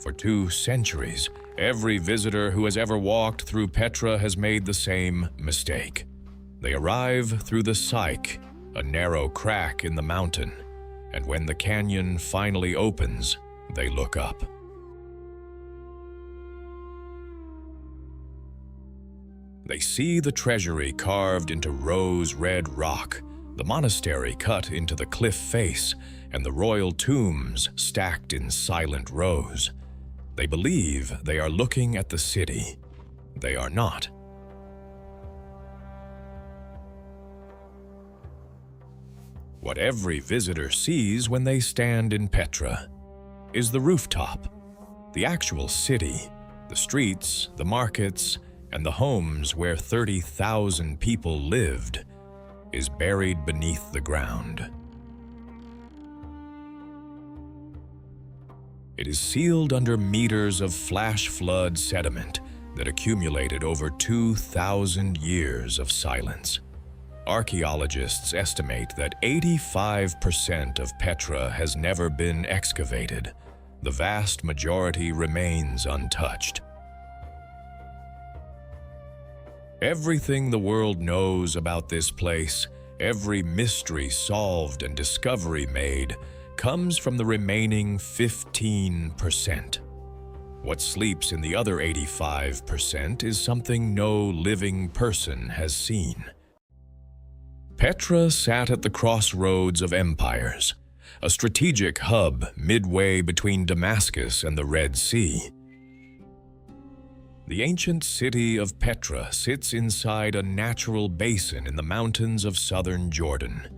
For 2 centuries, every visitor who has ever walked through Petra has made the same mistake. They arrive through the Syke, a narrow crack in the mountain, and when the canyon finally opens, they look up. They see the treasury carved into rose-red rock, the monastery cut into the cliff face, and the royal tombs stacked in silent rows. They believe they are looking at the city. They are not. What every visitor sees when they stand in Petra is the rooftop, the actual city, the streets, the markets, and the homes where 30,000 people lived, is buried beneath the ground. It is sealed under meters of flash flood sediment that accumulated over 2,000 years of silence. Archaeologists estimate that 85% of Petra has never been excavated. The vast majority remains untouched. Everything the world knows about this place, every mystery solved and discovery made, comes from the remaining 15%. What sleeps in the other 85% is something no living person has seen. Petra sat at the crossroads of empires, a strategic hub midway between Damascus and the Red Sea. The ancient city of Petra sits inside a natural basin in the mountains of southern Jordan.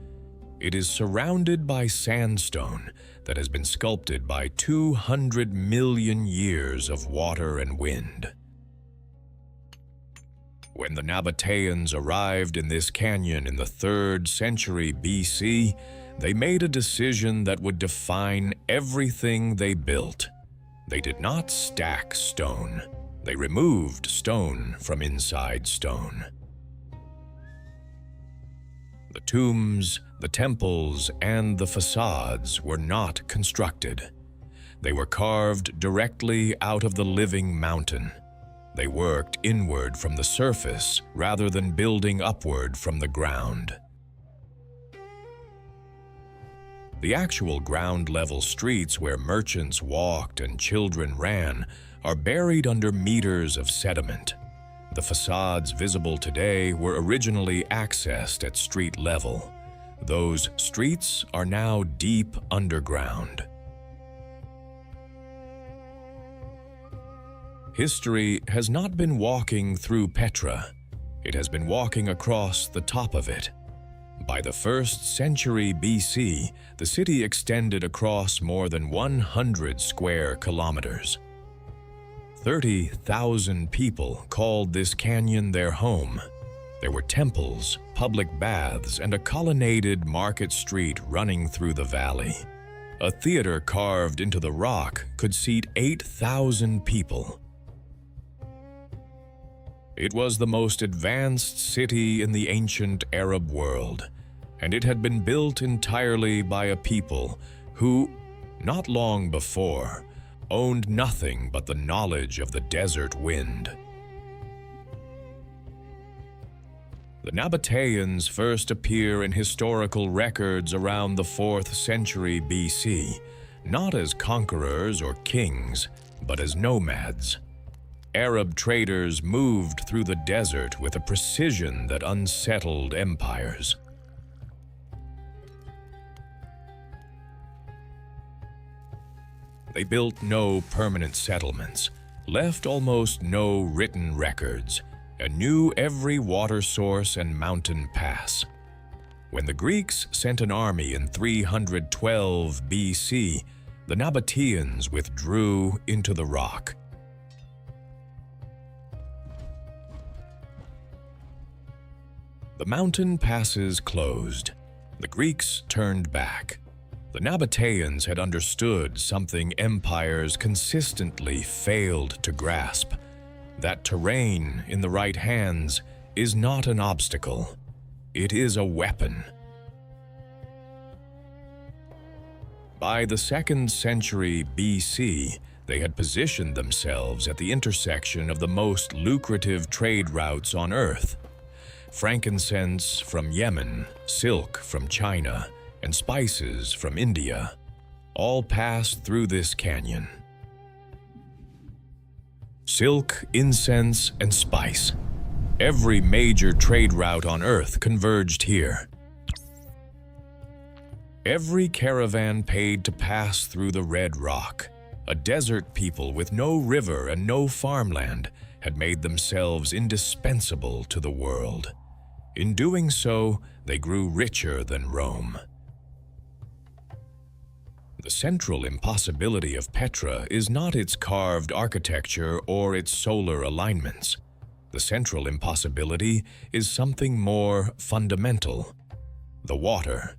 It is surrounded by sandstone that has been sculpted by 200 million years of water and wind. When the Nabataeans arrived in this canyon in the 3rd century BC, they made a decision that would define everything they built. They did not stack stone. They removed stone from inside stone. The tombs, the temples, and the facades were not constructed. They were carved directly out of the living mountain. They worked inward from the surface rather than building upward from the ground. The actual ground-level streets where merchants walked and children ran are buried under meters of sediment. The facades visible today were originally accessed at street level. Those streets are now deep underground. History has not been walking through Petra. It has been walking across the top of it. By the 1st century BC, the city extended across more than 100 square kilometers. 30,000 people called this canyon their home. There were temples, public baths, and a colonnaded market street running through the valley. A theater carved into the rock could seat 8,000 people. It was the most advanced city in the ancient Arab world, and it had been built entirely by a people who, not long before, owned nothing but the knowledge of the desert wind. The Nabataeans first appear in historical records around the 4th century BC, not as conquerors or kings, but as nomads. Arab traders moved through the desert with a precision that unsettled empires. They built no permanent settlements, left almost no written records, and knew every water source and mountain pass. When the Greeks sent an army in 312 BC, the Nabataeans withdrew into the rock. The mountain passes closed. The Greeks turned back. The Nabataeans had understood something empires consistently failed to grasp: that terrain in the right hands is not an obstacle, it is a weapon. By the 2nd century BC, They had positioned themselves at the intersection of the most lucrative trade routes on Earth. Frankincense from Yemen, silk from China, and spices from India all passed through this canyon. Silk, incense, and spice. Every major trade route on Earth converged here. Every caravan paid to pass through the Red Rock. A desert people with no river and no farmland had made themselves indispensable to the world. In doing so, they grew richer than Rome. The central impossibility of Petra is not its carved architecture or its solar alignments. The central impossibility is something more fundamental: the water.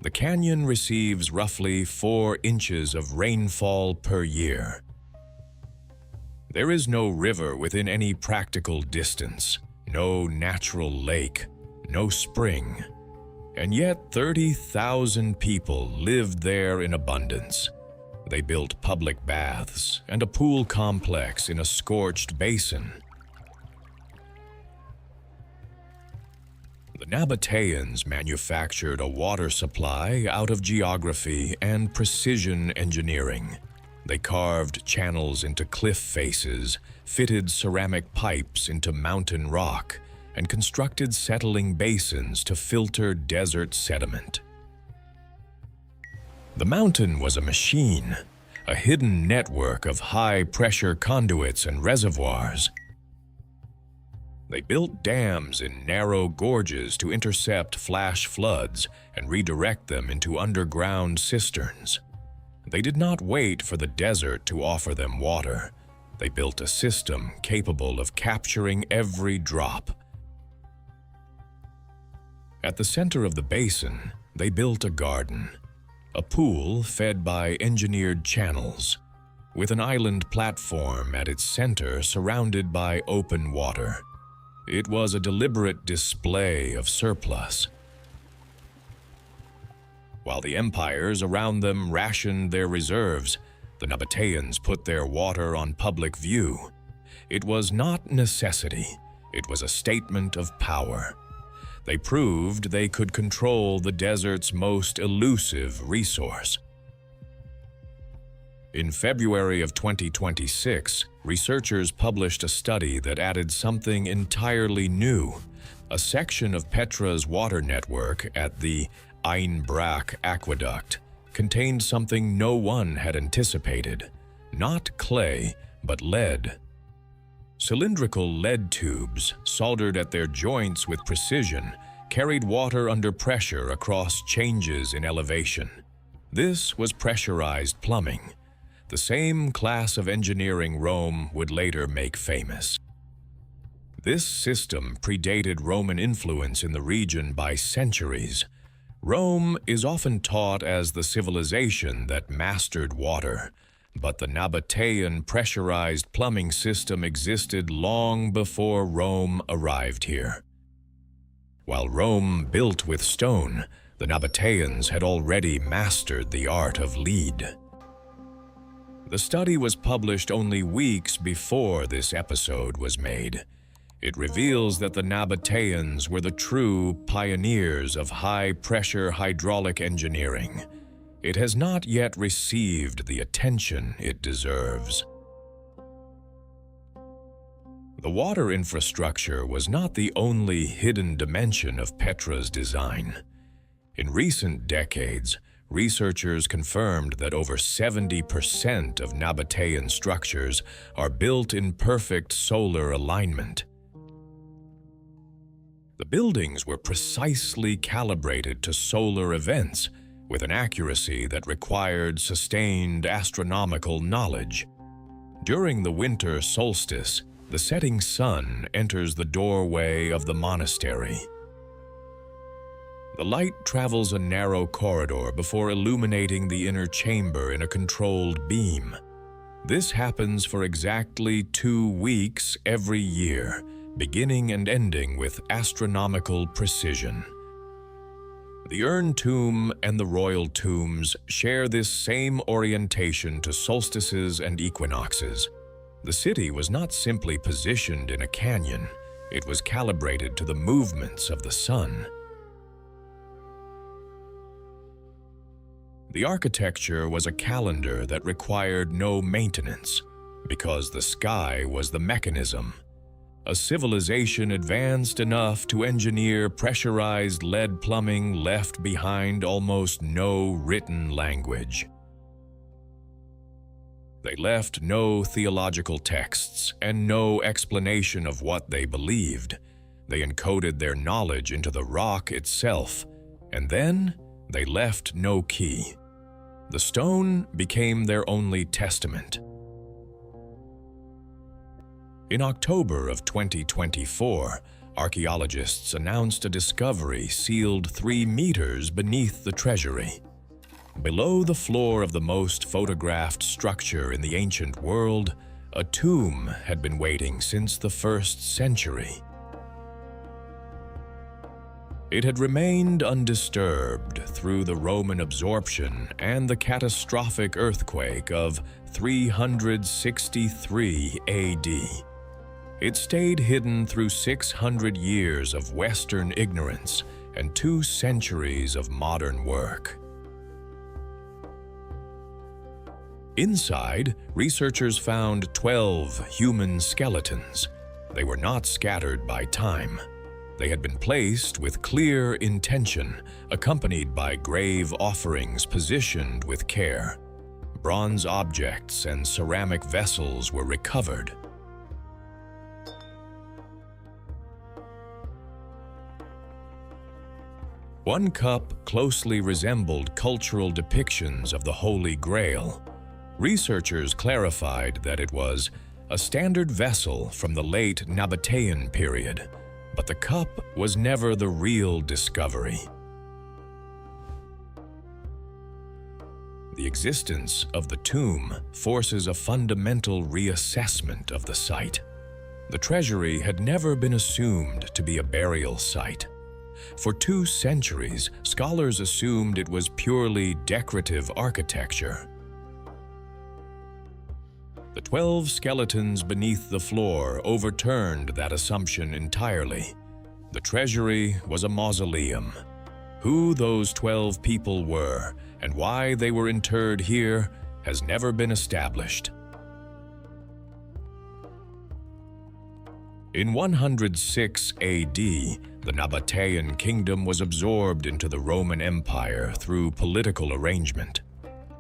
The canyon receives roughly 4 inches of rainfall per year. There is no river within any practical distance, no natural lake, no spring. And yet 30,000 people lived there in abundance. They built public baths and a pool complex in a scorched basin. The Nabataeans manufactured a water supply out of geography and precision engineering. They carved channels into cliff faces, fitted ceramic pipes into mountain rock, and constructed settling basins to filter desert sediment. The mountain was a machine, a hidden network of high-pressure conduits and reservoirs. They built dams in narrow gorges to intercept flash floods and redirect them into underground cisterns. They did not wait for the desert to offer them water. They built a system capable of capturing every drop. At the center of the basin, they built a garden, a pool fed by engineered channels, with an island platform at its center surrounded by open water. It was a deliberate display of surplus. While the empires around them rationed their reserves, the Nabataeans put their water on public view. It was not necessity, it was a statement of power. They proved they could control the desert's most elusive resource. In February of 2026, researchers published a study that added something entirely new. A section of Petra's water network at the Ain Brak aqueduct contained something no one had anticipated: not clay, but lead. Cylindrical lead tubes, soldered at their joints with precision, carried water under pressure across changes in elevation. This was pressurized plumbing, the same class of engineering Rome would later make famous. This system predated Roman influence in the region by centuries. Rome is often taught as the civilization that mastered water, but the Nabataean pressurized plumbing system existed long before Rome arrived here. While Rome built with stone, the Nabataeans had already mastered the art of lead. The study was published only weeks before this episode was made. It reveals that the Nabataeans were the true pioneers of high-pressure hydraulic engineering. It has not yet received the attention it deserves. The water infrastructure was not the only hidden dimension of Petra's design. In recent decades, researchers confirmed that over 70% of Nabataean structures are built in perfect solar alignment. The buildings were precisely calibrated to solar events with an accuracy that required sustained astronomical knowledge. During the winter solstice, the setting sun enters the doorway of the monastery. The light travels a narrow corridor before illuminating the inner chamber in a controlled beam. This happens for exactly 2 weeks every year, beginning and ending with astronomical precision. The urn tomb and the royal tombs share this same orientation to solstices and equinoxes. The city was not simply positioned in a canyon, it was calibrated to the movements of the sun. The architecture was a calendar that required no maintenance, because the sky was the mechanism. A civilization advanced enough to engineer pressurized lead plumbing left behind almost no written language. They left no theological texts and no explanation of what they believed. They encoded their knowledge into the rock itself, and then they left no key. The stone became their only testament. In October of 2024, archaeologists announced a discovery sealed 3 meters beneath the Treasury. Below the floor of the most photographed structure in the ancient world, a tomb had been waiting since the 1st century. It had remained undisturbed through the Roman absorption and the catastrophic earthquake of 363 AD. It stayed hidden through 600 years of Western ignorance and 2 centuries of modern work. Inside, researchers found 12 human skeletons. They were not scattered by time. They had been placed with clear intention, accompanied by grave offerings positioned with care. Bronze objects and ceramic vessels were recovered. One cup closely resembled cultural depictions of the Holy Grail. Researchers clarified that it was a standard vessel from the late Nabataean period, but the cup was never the real discovery. The existence of the tomb forces a fundamental reassessment of the site. The Treasury had never been assumed to be a burial site. For 2 centuries, scholars assumed it was purely decorative architecture. The 12 skeletons beneath the floor overturned that assumption entirely. The Treasury was a mausoleum. Who those 12 people were and why they were interred here has never been established. In 106 AD, the Nabataean kingdom was absorbed into the Roman Empire through political arrangement.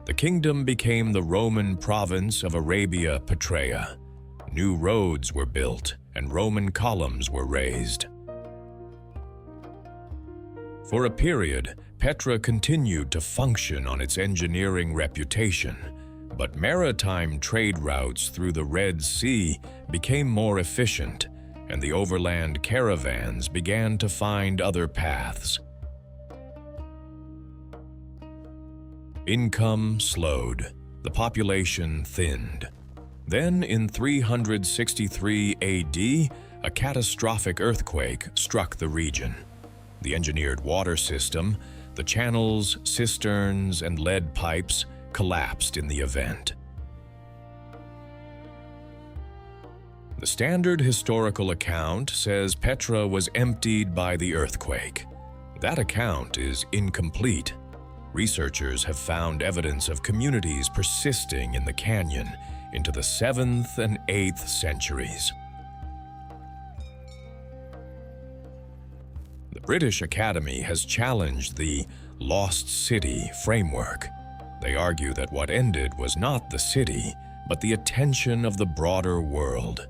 The kingdom became the Roman province of Arabia Petraea. New roads were built and Roman columns were raised. For a period, Petra continued to function on its engineering reputation, but maritime trade routes through the Red Sea became more efficient, and the overland caravans began to find other paths. Income slowed, the population thinned. Then, in 363 AD, a catastrophic earthquake struck the region. The engineered water system, the channels, cisterns, and lead pipes collapsed in the event. The standard historical account says Petra was emptied by the earthquake. That account is incomplete. Researchers have found evidence of communities persisting in the canyon into the 7th and 8th centuries. The British Academy has challenged the lost city framework. They argue that what ended was not the city, but the attention of the broader world.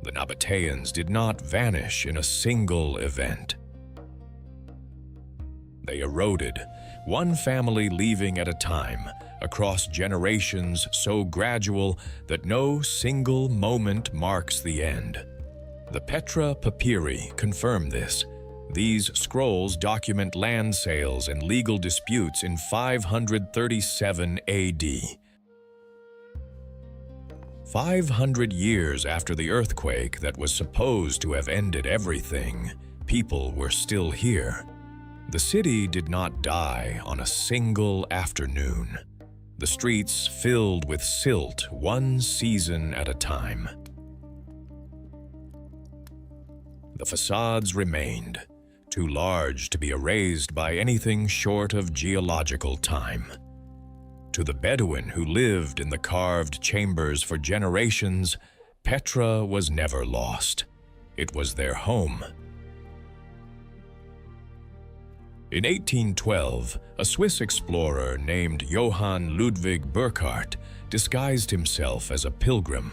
The Nabataeans did not vanish in a single event. They eroded, one family leaving at a time, across generations so gradual that no single moment marks the end. The Petra papyri confirm this. These scrolls document land sales and legal disputes in 537 AD. 500 years after the earthquake that was supposed to have ended everything, people were still here. The city did not die on a single afternoon. The streets filled with silt one season at a time. The facades remained, too large to be erased by anything short of geological time. To the Bedouin who lived in the carved chambers for generations, Petra was never lost. It was their home. In 1812, a Swiss explorer named Johann Ludwig Burckhardt disguised himself as a pilgrim.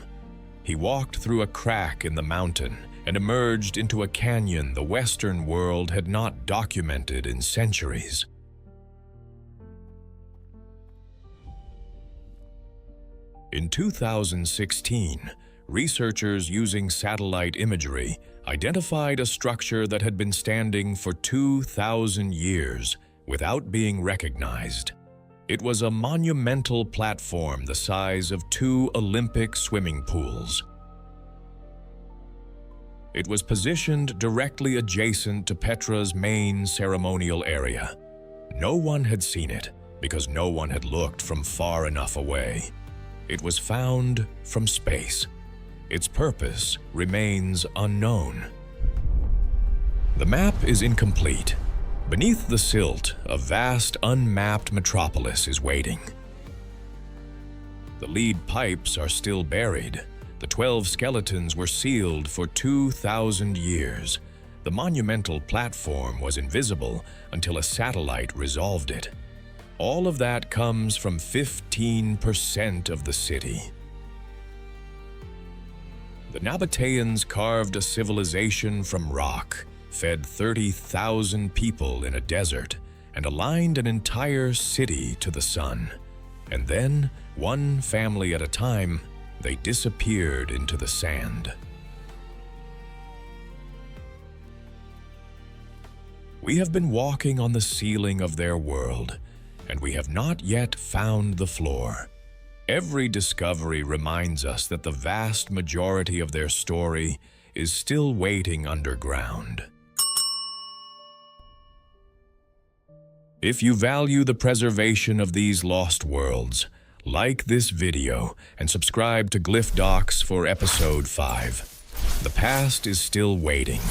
He walked through a crack in the mountain and emerged into a canyon the Western world had not documented in centuries. In 2016, researchers using satellite imagery identified a structure that had been standing for 2,000 years without being recognized. It was a monumental platform the size of 2 Olympic swimming pools. It was positioned directly adjacent to Petra's main ceremonial area. No one had seen it because no one had looked from far enough away. It was found from space. Its purpose remains unknown. The map is incomplete. Beneath the silt, a vast, unmapped metropolis is waiting. The lead pipes are still buried. The 12 skeletons were sealed for 2,000 years. The monumental platform was invisible until a satellite resolved it. All of that comes from 15% of the city. The Nabataeans carved a civilization from rock, fed 30,000 people in a desert, and aligned an entire city to the sun. And then, one family at a time, they disappeared into the sand. We have been walking on the ceiling of their world, and we have not yet found the floor. Every discovery reminds us that the vast majority of their story is still waiting underground. If you value the preservation of these lost worlds, like this video and subscribe to Glyph Docs for Episode 5. The past is still waiting.